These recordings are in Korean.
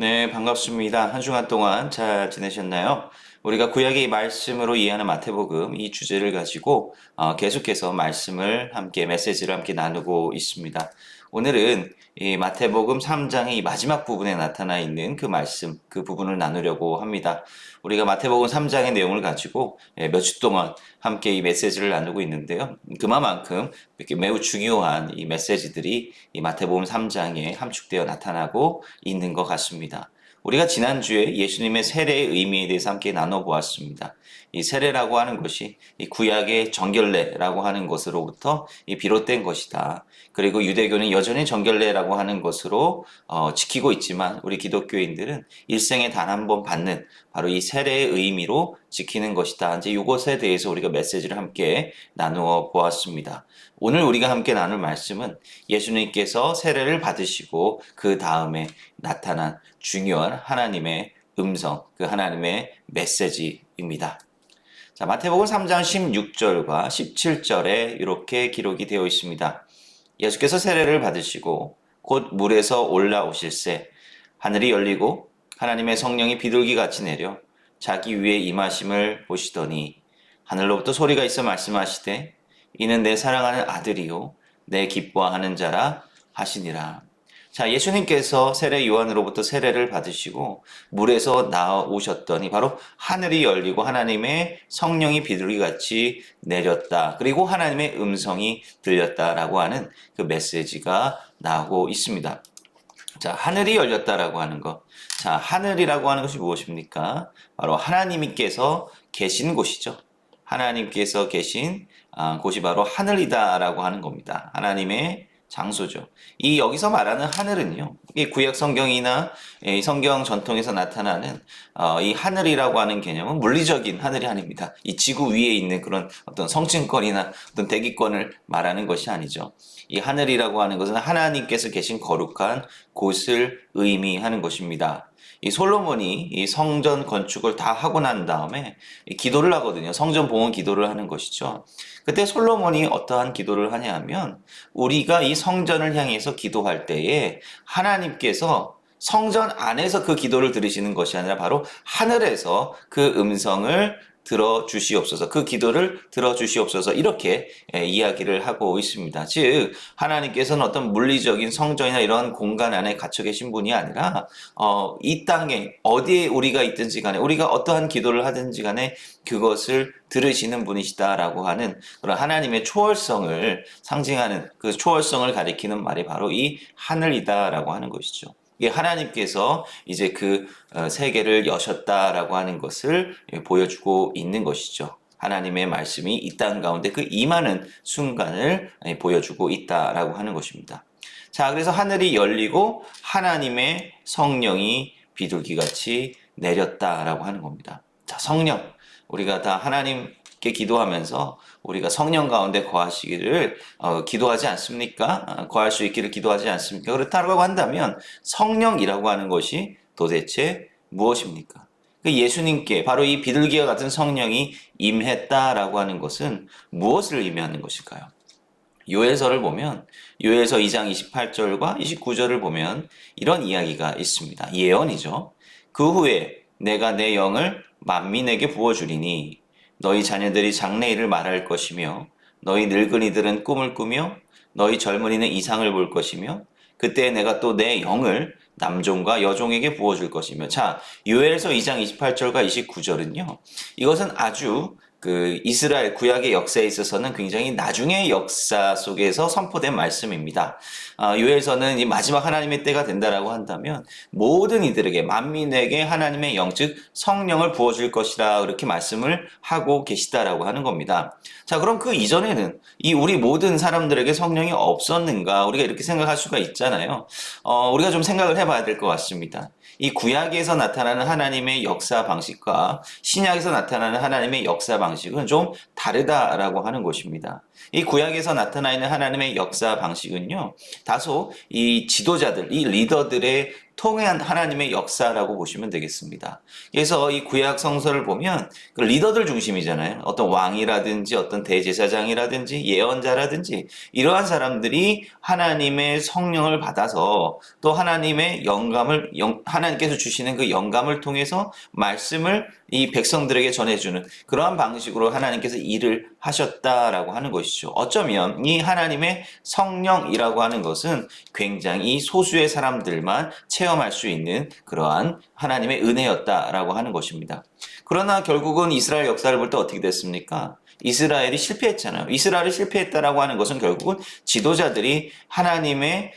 네, 반갑습니다. 한 주간 동안 잘 지내셨나요? 우리가 구약의 말씀으로 이해하는 마태복음 이 주제를 가지고 계속해서 말씀을 함께 메시지를 함께 나누고 있습니다. 오늘은 이 마태복음 3장의 이 마지막 부분에 나타나 있는 그 말씀, 그 부분을 나누려고 합니다. 우리가 마태복음 3장의 내용을 가지고 몇 주 동안 함께 이 메시지를 나누고 있는데요. 그만큼 이렇게 매우 중요한 이 메시지들이 이 마태복음 3장에 함축되어 나타나고 있는 것 같습니다. 우리가 지난주에 예수님의 세례의 의미에 대해서 함께 나눠보았습니다. 이 세례라고 하는 것이 이 구약의 정결례라고 하는 것으로부터 비롯된 것이다. 그리고 유대교는 여전히 정결례라고 하는 것으로 지키고 있지만 우리 기독교인들은 일생에 단 한 번 받는 바로 이 세례의 의미로 지키는 것이다. 이제 이것에 대해서 우리가 메시지를 함께 나누어 보았습니다. 오늘 우리가 함께 나눌 말씀은 예수님께서 세례를 받으시고 그 다음에 나타난 중요한 하나님의 음성, 그 하나님의 메시지입니다. 자, 마태복음 3장 16절과 17절에 이렇게 기록이 되어 있습니다. 예수께서 세례를 받으시고 곧 물에서 올라오실새 하늘이 열리고 하나님의 성령이 비둘기 같이 내려 자기 위에 임하심을 보시더니 하늘로부터 소리가 있어 말씀하시되 이는 내 사랑하는 아들이요 내 기뻐하는 자라 하시니라. 자, 예수님께서 세례 요한으로부터 세례를 받으시고 물에서 나오셨더니 바로 하늘이 열리고 하나님의 성령이 비둘기같이 내렸다. 그리고 하나님의 음성이 들렸다라고 하는 그 메시지가 나오고 있습니다. 자, 하늘이 열렸다라고 하는 것. 자, 하늘이라고 하는 것이 무엇입니까? 바로 하나님께서 계신 곳이죠. 하나님께서 계신 곳이 바로 하늘이다라고 하는 겁니다. 하나님의 장소죠. 이 여기서 말하는 하늘은요, 이 구약 성경이나 이 성경 전통에서 나타나는 이 하늘이라고 하는 개념은 물리적인 하늘이 아닙니다. 이 지구 위에 있는 그런 어떤 성층권이나 어떤 대기권을 말하는 것이 아니죠. 이 하늘이라고 하는 것은 하나님께서 계신 거룩한 곳을 의미하는 것입니다. 이 솔로몬이 이 성전 건축을 다 하고 난 다음에 기도를 하거든요. 성전 봉헌 기도를 하는 것이죠. 그때 솔로몬이 어떠한 기도를 하냐 하면 우리가 이 성전을 향해서 기도할 때에 하나님께서 성전 안에서 그 기도를 들으시는 것이 아니라 바로 하늘에서 그 음성을 들어주시옵소서, 그 기도를 들어주시옵소서, 이렇게 이야기를 하고 있습니다. 즉, 하나님께서는 어떤 물리적인 성전이나 이런 공간 안에 갇혀 계신 분이 아니라, 이 땅에 어디에 우리가 있든지 간에, 우리가 어떠한 기도를 하든지 간에 그것을 들으시는 분이시다라고 하는 그런 하나님의 초월성을 상징하는 그 초월성을 가리키는 말이 바로 이 하늘이다라고 하는 것이죠. 이게 하나님께서 이제 그 세계를 여셨다라고 하는 것을 보여주고 있는 것이죠. 하나님의 말씀이 이 땅 가운데 그 임하는 순간을 보여주고 있다라고 하는 것입니다. 자, 그래서 하늘이 열리고 하나님의 성령이 비둘기같이 내렸다라고 하는 겁니다. 자, 성령. 우리가 다 하나님께 기도하면서 우리가 성령 가운데 거하시기를 기도하지 않습니까? 거할 수 있기를 기도하지 않습니까? 그렇다고 한다면 성령이라고 하는 것이 도대체 무엇입니까? 그 예수님께 바로 이 비둘기와 같은 성령이 임했다라고 하는 것은 무엇을 의미하는 것일까요? 요엘서를 보면 요엘서 2장 28절과 29절을 보면 이런 이야기가 있습니다. 예언이죠. 그 후에 내가 내 영을 만민에게 부어주리니 너희 자녀들이 장래일을 말할 것이며 너희 늙은이들은 꿈을 꾸며 너희 젊은이는 이상을 볼 것이며 그때 내가 또 내 영을 남종과 여종에게 부어줄 것이며. 자, 요엘서 2장 28절과 29절은요. 이것은 아주 그 이스라엘 구약의 역사에 있어서는 굉장히 나중의 역사 속에서 선포된 말씀입니다. 요엘서는 이 마지막 하나님의 때가 된다라고 한다면 모든 이들에게 만민에게 하나님의 영, 즉 성령을 부어줄 것이라 그렇게 말씀을 하고 계시다라고 하는 겁니다. 자, 그럼 그 이전에는 이 우리 모든 사람들에게 성령이 없었는가, 우리가 이렇게 생각할 수가 있잖아요. 우리가 좀 생각을 해봐야 될 것 같습니다. 이 구약에서 나타나는 하나님의 역사 방식과 신약에서 나타나는 하나님의 역사 방식은 좀 다르다라고 하는 것입니다. 이 구약에서 나타나 있는 하나님의 역사 방식은요, 다소 이 지도자들, 이 리더들의 통한 하나님의 역사라고 보시면 되겠습니다. 그래서 이 구약 성서를 보면 그 리더들 중심이잖아요. 어떤 왕이라든지 어떤 대제사장이라든지 예언자라든지 이러한 사람들이 하나님의 성령을 받아서 또 하나님의 하나님께서 주시는 그 영감을 통해서 말씀을 이 백성들에게 전해주는 그러한 방식으로 하나님께서 일을 하셨다라고 하는 것이죠. 어쩌면 이 하나님의 성령이라고 하는 것은 굉장히 소수의 사람들만 체험할 수 있는 그러한 하나님의 은혜였다라고 하는 것입니다. 그러나 결국은 이스라엘 역사를 볼 때 어떻게 됐습니까? 이스라엘이 실패했잖아요. 이스라엘이 실패했다라고 하는 것은 결국은 지도자들이 하나님의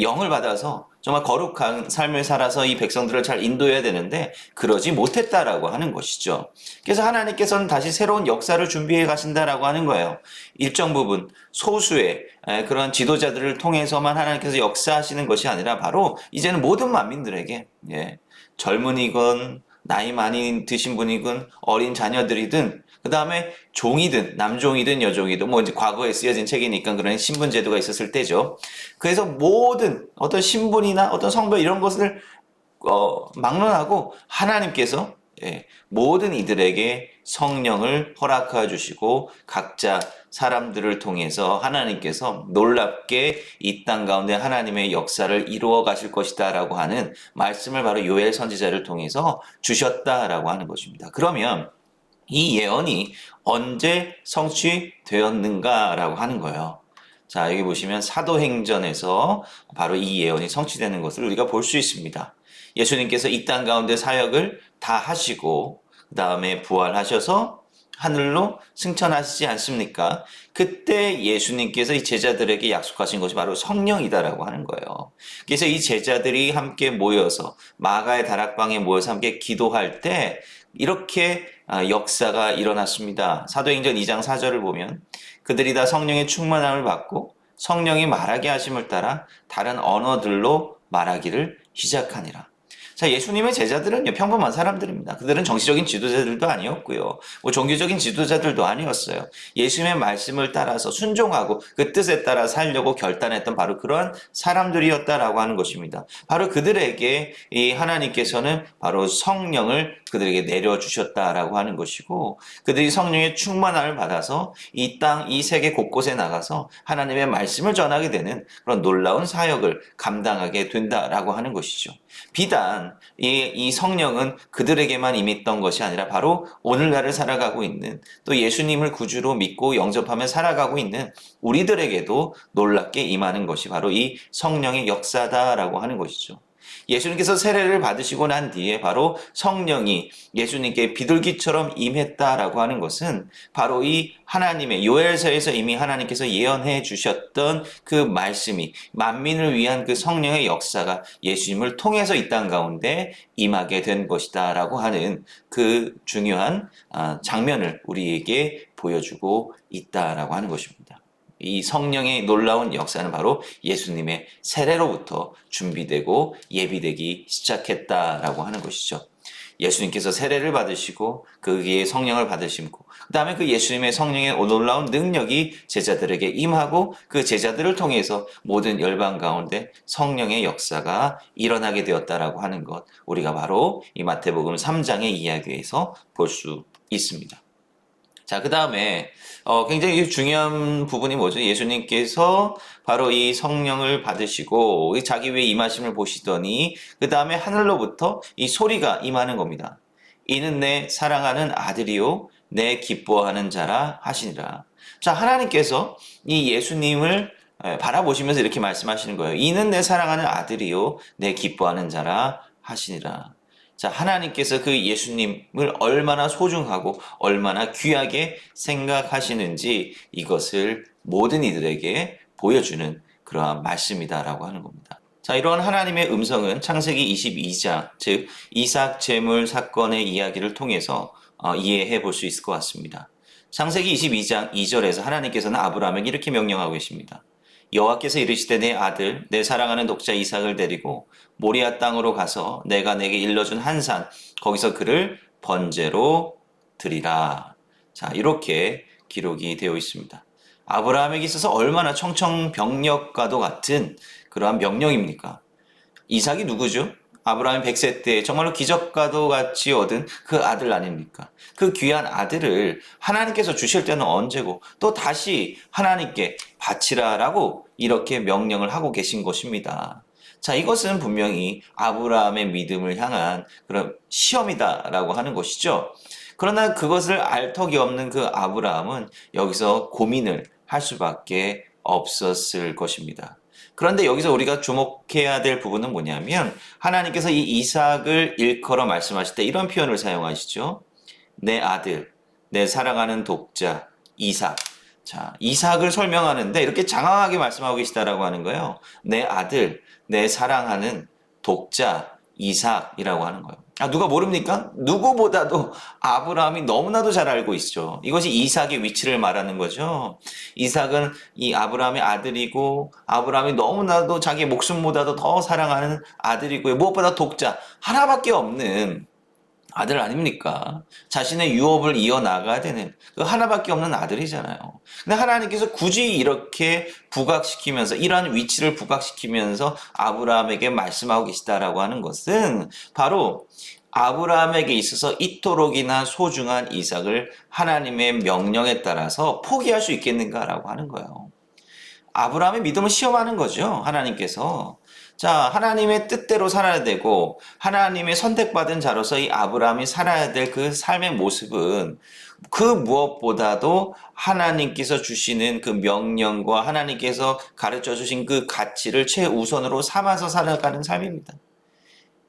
영을 받아서 정말 거룩한 삶을 살아서 이 백성들을 잘 인도해야 되는데 그러지 못했다라고 하는 것이죠. 그래서 하나님께서는 다시 새로운 역사를 준비해 가신다라고 하는 거예요. 일정 부분 소수의 그런 지도자들을 통해서만 하나님께서 역사하시는 것이 아니라 바로 이제는 모든 만민들에게 젊은이건 나이 많이 드신 분이건 어린 자녀들이든 그 다음에 종이든 남종이든 여종이든 뭐 이제 과거에 쓰여진 책이니까 그런 신분 제도가 있었을 때죠. 그래서 모든 어떤 신분이나 어떤 성별 이런 것을 막론하고 하나님께서 모든 이들에게 성령을 허락해 주시고 각자 사람들을 통해서 하나님께서 놀랍게 이 땅 가운데 하나님의 역사를 이루어 가실 것이다 라고 하는 말씀을 바로 요엘 선지자를 통해서 주셨다라고 하는 것입니다. 그러면 이 예언이 언제 성취되었는가라고 하는 거예요. 자, 여기 보시면 사도행전에서 바로 이 예언이 성취되는 것을 우리가 볼 수 있습니다. 예수님께서 이 땅 가운데 사역을 다 하시고 그 다음에 부활하셔서 하늘로 승천하시지 않습니까? 그때 예수님께서 이 제자들에게 약속하신 것이 바로 성령이다라고 하는 거예요. 그래서 이 제자들이 함께 모여서 마가의 다락방에 모여서 함께 기도할 때 이렇게 역사가 일어났습니다. 사도행전 2장 4절을 보면 그들이 다 성령의 충만함을 받고 성령이 말하게 하심을 따라 다른 언어들로 말하기를 시작하니라. 자, 예수님의 제자들은요, 평범한 사람들입니다. 그들은 정치적인 지도자들도 아니었고요. 뭐 종교적인 지도자들도 아니었어요. 예수님의 말씀을 따라서 순종하고 그 뜻에 따라 살려고 결단했던 바로 그러한 사람들이었다라고 하는 것입니다. 바로 그들에게 이 하나님께서는 바로 성령을 그들에게 내려주셨다라고 하는 것이고 그들이 성령의 충만함을 받아서 이 땅, 이 세계 곳곳에 나가서 하나님의 말씀을 전하게 되는 그런 놀라운 사역을 감당하게 된다라고 하는 것이죠. 비단 이 성령은 그들에게만 임했던 것이 아니라 바로 오늘날을 살아가고 있는 또 예수님을 구주로 믿고 영접하며 살아가고 있는 우리들에게도 놀랍게 임하는 것이 바로 이 성령의 역사다라고 하는 것이죠. 예수님께서 세례를 받으시고 난 뒤에 바로 성령이 예수님께 비둘기처럼 임했다라고 하는 것은 바로 이 하나님의 요엘서에서 이미 하나님께서 예언해 주셨던 그 말씀이 만민을 위한 그 성령의 역사가 예수님을 통해서 이 땅 가운데 임하게 된 것이다라고 하는 그 중요한 장면을 우리에게 보여주고 있다라고 하는 것입니다. 이 성령의 놀라운 역사는 바로 예수님의 세례로부터 준비되고 예비되기 시작했다라고 하는 것이죠. 예수님께서 세례를 받으시고 그의 성령을 받으시고 그 다음에 그 예수님의 성령의 놀라운 능력이 제자들에게 임하고 그 제자들을 통해서 모든 열방 가운데 성령의 역사가 일어나게 되었다라고 하는 것 우리가 바로 이 마태복음 3장의 이야기에서 볼 수 있습니다. 자, 그 다음에 굉장히 중요한 부분이 뭐죠? 예수님께서 바로 이 성령을 받으시고 자기 위에 임하심을 보시더니 그 다음에 하늘로부터 이 소리가 임하는 겁니다. 이는 내 사랑하는 아들이요 내 기뻐하는 자라 하시니라. 자, 하나님께서 이 예수님을 바라보시면서 이렇게 말씀하시는 거예요. 이는 내 사랑하는 아들이요 내 기뻐하는 자라 하시니라. 자, 하나님께서 그 예수님을 얼마나 소중하고 얼마나 귀하게 생각하시는지 이것을 모든 이들에게 보여주는 그러한 말씀이다라고 하는 겁니다. 자, 이러한 하나님의 음성은 창세기 22장, 즉 이삭 제물 사건의 이야기를 통해서 이해해 볼 수 있을 것 같습니다. 창세기 22장 2절에서 하나님께서는 아브라함에게 이렇게 명령하고 계십니다. 여호와께서 이르시되 내 아들 내 사랑하는 독자 이삭을 데리고 모리아 땅으로 가서 내가 내게 일러준 한 산 거기서 그를 번제로 드리라. 자, 이렇게 기록이 되어 있습니다. 아브라함에게 있어서 얼마나 청천벽력과도 같은 그러한 명령입니까? 이삭이 누구죠? 아브라함이 100세 때 정말로 기적과도 같이 얻은 그 아들 아닙니까? 그 귀한 아들을 하나님께서 주실 때는 언제고 또 다시 하나님께 바치라라고 이렇게 명령을 하고 계신 것입니다. 자, 이것은 분명히 아브라함의 믿음을 향한 그런 시험이다라고 하는 것이죠. 그러나 그것을 알 턱이 없는 그 아브라함은 여기서 고민을 할 수밖에 없었을 것입니다. 그런데 여기서 우리가 주목해야 될 부분은 뭐냐면 하나님께서 이 이삭을 일컬어 말씀하실 때 이런 표현을 사용하시죠. 내 아들, 내 사랑하는 독자, 이삭. 자, 이삭을 설명하는데 이렇게 장황하게 말씀하고 계시다라고 하는 거예요. 내 아들, 내 사랑하는 독자, 이삭이라고 하는 거예요. 아, 누가 모릅니까? 누구보다도 아브라함이 너무나도 잘 알고 있죠. 이것이 이삭의 위치를 말하는 거죠. 이삭은 이 아브라함의 아들이고 아브라함이 너무나도 자기 목숨보다도 더 사랑하는 아들이고요. 무엇보다 독자, 하나밖에 없는 아들 아닙니까? 자신의 유업을 이어나가야 되는 그 하나밖에 없는 아들이잖아요. 근데 하나님께서 굳이 이렇게 부각시키면서 이러한 위치를 부각시키면서 아브라함에게 말씀하고 계시다라고 하는 것은 바로 아브라함에게 있어서 이토록이나 소중한 이삭을 하나님의 명령에 따라서 포기할 수 있겠는가라고 하는 거예요. 아브라함의 믿음을 시험하는 거죠. 하나님께서. 자, 하나님의 뜻대로 살아야 되고 하나님의 선택받은 자로서 이 아브라함이 살아야 될 그 삶의 모습은 그 무엇보다도 하나님께서 주시는 그 명령과 하나님께서 가르쳐 주신 그 가치를 최우선으로 삼아서 살아가는 삶입니다.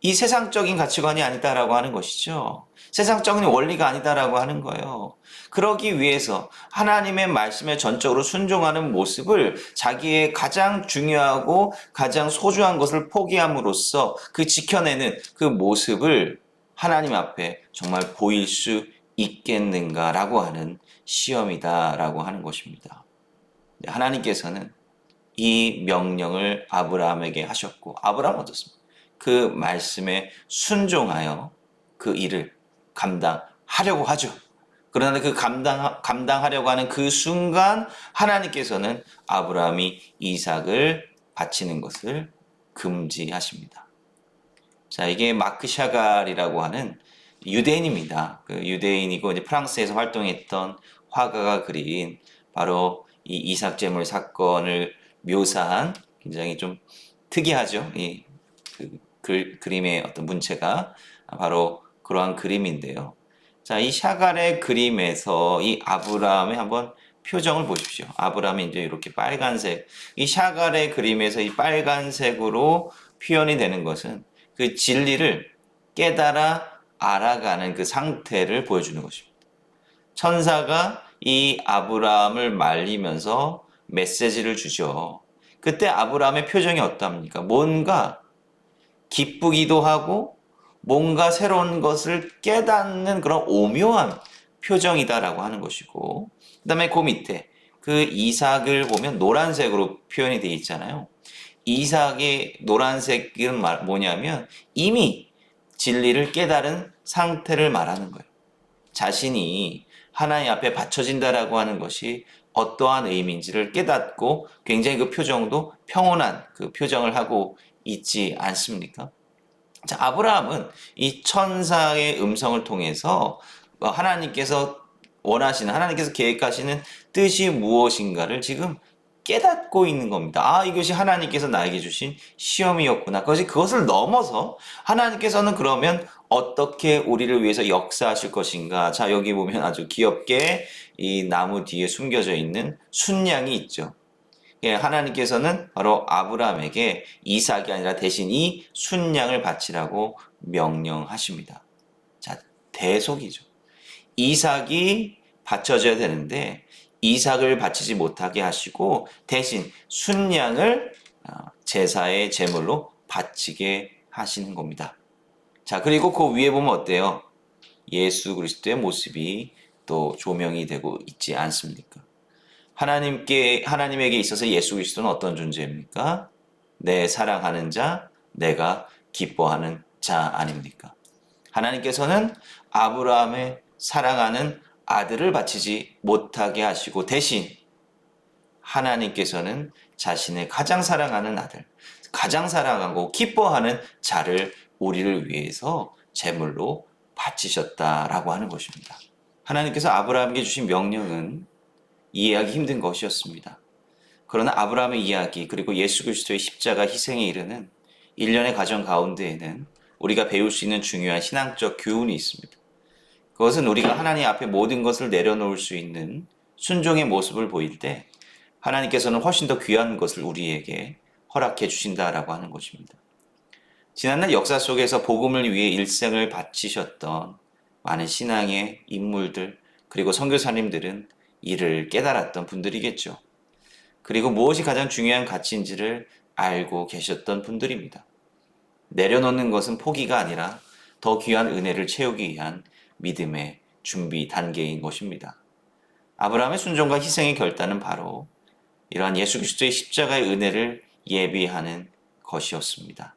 이 세상적인 가치관이 아니다라고 하는 것이죠. 세상적인 원리가 아니다라고 하는 거예요. 그러기 위해서 하나님의 말씀에 전적으로 순종하는 모습을 자기의 가장 중요하고 가장 소중한 것을 포기함으로써 그 지켜내는 그 모습을 하나님 앞에 정말 보일 수 있겠는가라고 하는 시험이다라고 하는 것입니다. 하나님께서는 이 명령을 아브라함에게 하셨고 아브라함은 어떻습니까? 그 말씀에 순종하여 그 일을 감당하려고 하죠. 그러나 그 감당하려고 하는 그 순간 하나님께서는 아브라함이 이삭을 바치는 것을 금지하십니다. 자, 이게 마크 샤갈이라고 하는 유대인입니다. 그 유대인이고 이제 프랑스에서 활동했던 화가가 그린 바로 이 이삭 제물 사건을 묘사한 굉장히 좀 특이하죠. 이 그림의 어떤 문체가 바로 그러한 그림인데요. 자, 이 샤갈의 그림에서 이 아브라함의 한번 표정을 보십시오. 아브라함이 이제 이렇게 빨간색, 이 샤갈의 그림에서 이 빨간색으로 표현이 되는 것은 그 진리를 깨달아 알아가는 그 상태를 보여주는 것입니다. 천사가 이 아브라함을 말리면서 메시지를 주죠. 그때 아브라함의 표정이 어떻습니까? 뭔가 기쁘기도 하고 뭔가 새로운 것을 깨닫는 그런 오묘한 표정이다라고 하는 것이고, 그 다음에 그 밑에 그 이삭을 보면 노란색으로 표현이 되어 있잖아요. 이삭의 노란색은 뭐냐면 이미 진리를 깨달은 상태를 말하는 거예요. 자신이 하나님 앞에 바쳐진다라고 하는 것이 어떠한 의미인지를 깨닫고 굉장히 그 표정도 평온한 그 표정을 하고 있지 않습니까? 자, 아브라함은 이 천사의 음성을 통해서 하나님께서 원하시는, 하나님께서 계획하시는 뜻이 무엇인가를 지금 깨닫고 있는 겁니다. 아, 이것이 하나님께서 나에게 주신 시험이었구나. 그것을 넘어서 하나님께서는 그러면 어떻게 우리를 위해서 역사하실 것인가. 자, 여기 보면 아주 귀엽게 이 나무 뒤에 숨겨져 있는 순양이 있죠. 예, 하나님께서는 바로 아브라함에게 이삭이 아니라 대신 이 순양을 바치라고 명령하십니다. 자, 대속이죠. 이삭이 바쳐져야 되는데 이삭을 바치지 못하게 하시고 대신 순양을 제사의 제물로 바치게 하시는 겁니다. 자, 그리고 그 위에 보면 어때요? 예수 그리스도의 모습이 또 조명이 되고 있지 않습니까? 하나님에게 있어서 예수 그리스도는 어떤 존재입니까? 내 사랑하는 자, 내가 기뻐하는 자 아닙니까? 하나님께서는 아브라함의 사랑하는 아들을 바치지 못하게 하시고 대신 하나님께서는 자신의 가장 사랑하는 아들, 가장 사랑하고 기뻐하는 자를 우리를 위해서 제물로 바치셨다라고 하는 것입니다. 하나님께서 아브라함에게 주신 명령은 이해하기 힘든 것이었습니다. 그러나 아브라함의 이야기 그리고 예수 그리스도의 십자가 희생에 이르는 일련의 과정 가운데에는 우리가 배울 수 있는 중요한 신앙적 교훈이 있습니다. 그것은 우리가 하나님 앞에 모든 것을 내려놓을 수 있는 순종의 모습을 보일 때 하나님께서는 훨씬 더 귀한 것을 우리에게 허락해 주신다라고 하는 것입니다. 지난날 역사 속에서 복음을 위해 일생을 바치셨던 많은 신앙의 인물들 그리고 선교사님들은 이를 깨달았던 분들이겠죠. 그리고 무엇이 가장 중요한 가치인지를 알고 계셨던 분들입니다. 내려놓는 것은 포기가 아니라 더 귀한 은혜를 채우기 위한 믿음의 준비 단계인 것입니다. 아브라함의 순종과 희생의 결단은 바로 이러한 예수 그리스도의 십자가의 은혜를 예비하는 것이었습니다.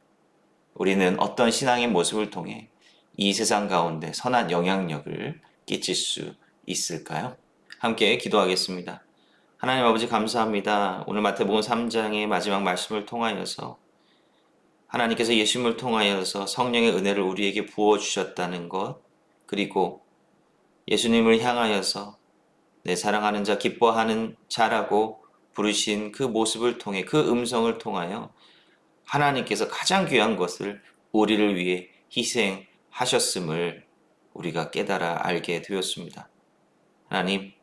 우리는 어떤 신앙의 모습을 통해 이 세상 가운데 선한 영향력을 끼칠 수 있을까요? 함께 기도하겠습니다. 하나님 아버지 감사합니다. 오늘 마태복음 3장의 마지막 말씀을 통하여서 하나님께서 예수님을 통하여서 성령의 은혜를 우리에게 부어주셨다는 것, 그리고 예수님을 향하여서 내 사랑하는 자, 기뻐하는 자라고 부르신 그 모습을 통해 그 음성을 통하여 하나님께서 가장 귀한 것을 우리를 위해 희생하셨음을 우리가 깨달아 알게 되었습니다. 하나님,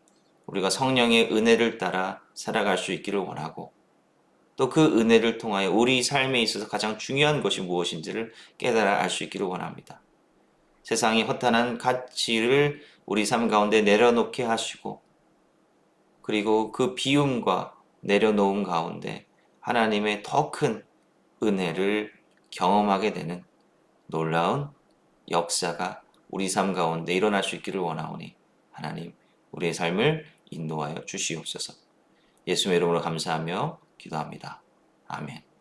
우리가 성령의 은혜를 따라 살아갈 수 있기를 원하고 또 그 은혜를 통하여 우리 삶에 있어서 가장 중요한 것이 무엇인지를 깨달아 알 수 있기를 원합니다. 세상의 허탄한 가치를 우리 삶 가운데 내려놓게 하시고 그리고 그 비움과 내려놓음 가운데 하나님의 더 큰 은혜를 경험하게 되는 놀라운 역사가 우리 삶 가운데 일어날 수 있기를 원하오니 하나님 우리의 삶을 인도하여 주시옵소서. 예수의 이름으로 감사하며 기도합니다. 아멘.